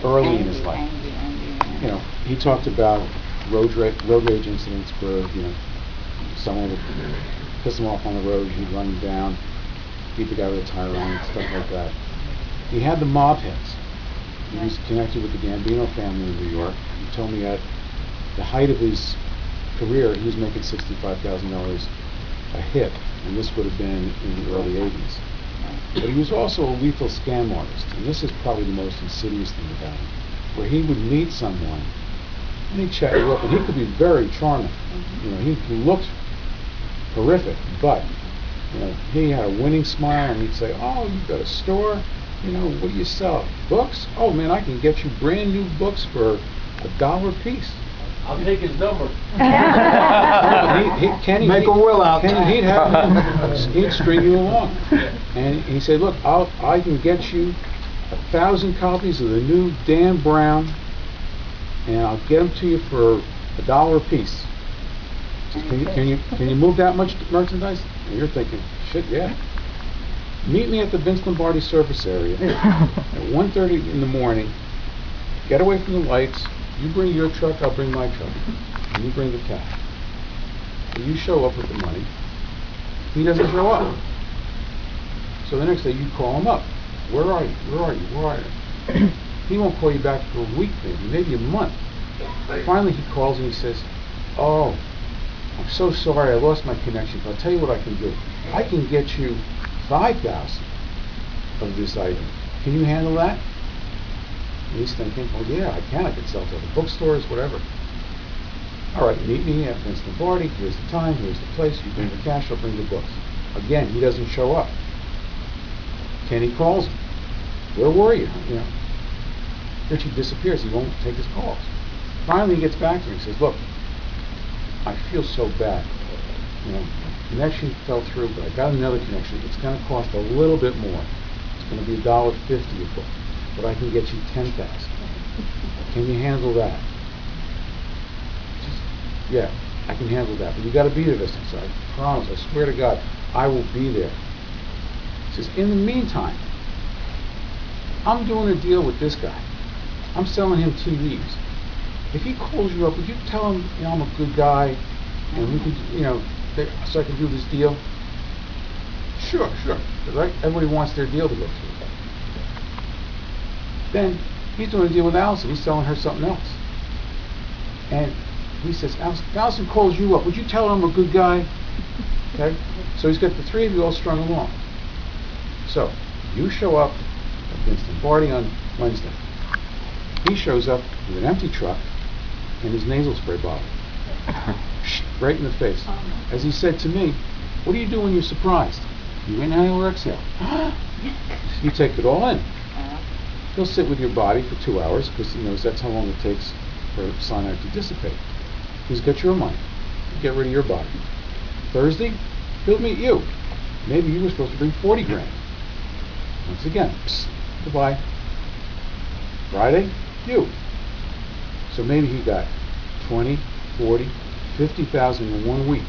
early in his life. Angry. You know, he talked about road rage incidents where, you know, someone would piss him off on the road, he'd run him down, beat the guy with a tire iron, stuff like that. He had the mob heads. He was connected with the Gambino family in New York. He told me at the height of his career, he was making $65,000 a hit, and this would have been in the early 80s. But he was also a lethal scam artist, and this is probably the most insidious thing about him, where he would meet someone, and he'd chat you up, and he could be very charming. You know, he looked horrific, but, you know, he had a winning smile, and he'd say, "Oh, you've got a store? You know, what do you sell? Books? Oh man, I can get you brand new books for $1 a piece." I'll take his number. Kenny, Make a will out. Kenny, he'd string you along. And he said, "Look, I can get you 1,000 copies of the new Dan Brown, and I'll get them to you for $1 a piece. Can you move that much merchandise?" And you're thinking, "Shit, yeah." Meet me at the Vince Lombardi service area at 1:30 in the morning. Get away from the lights. You bring your truck, I'll bring my truck. And you bring the cash. And you show up with the money. He doesn't show up. So the next day you call him up. "Where are you? Where are you? Where are you?" He won't call you back for a week, maybe a month. Finally he calls and he says, "Oh, I'm so sorry, I lost my connection. I'll tell you what I can do. I can get you 5,000 of this item. Can you handle that?" And he's thinking, "Well, yeah, I can. I can sell to the bookstores, whatever." "All right, meet me at Vince Lombardi. Here's the time, here's the place. You bring the cash, I'll bring the books." Again, he doesn't show up. Kenny calls him. "Where were you?" You know, Richie disappears. He won't take his calls. Finally, he gets back to me and says, "Look, I feel so bad. You know, connection fell through, but I got another connection. It's going to cost a little bit more. It's going to be $1.50 a book, but I can get you 10,000. Can you handle that?" "Yeah, I can handle that, but you got to be there this time." So I promise, I swear to God, I will be there. He says, "In the meantime, I'm doing a deal with this guy. I'm selling him TVs. If he calls you up, would you tell him, you know, I'm a good guy, and we can, you know, so I can do this deal?" Sure. Right? Everybody wants their deal to go through. Then he's doing a deal with Allison. He's selling her something else. And he says, Allison calls you up. Would you tell her I'm a good guy?" Okay? So he's got the three of you all strung along. So you show up at Vince Lombardi on Wednesday. He shows up with an empty truck and his nasal spray bottle. Right in the face. As he said to me, "What do you do when you're surprised? You inhale or exhale?" You take it all in. He'll sit with your body for 2 hours because he knows that's how long it takes for cyanide to dissipate. He's got your money. Get rid of your body. Thursday, he'll meet you. Maybe you were supposed to bring 40 grand. Once again, goodbye. Friday, you. So maybe he got 20, 40, 50,000 in 1 week.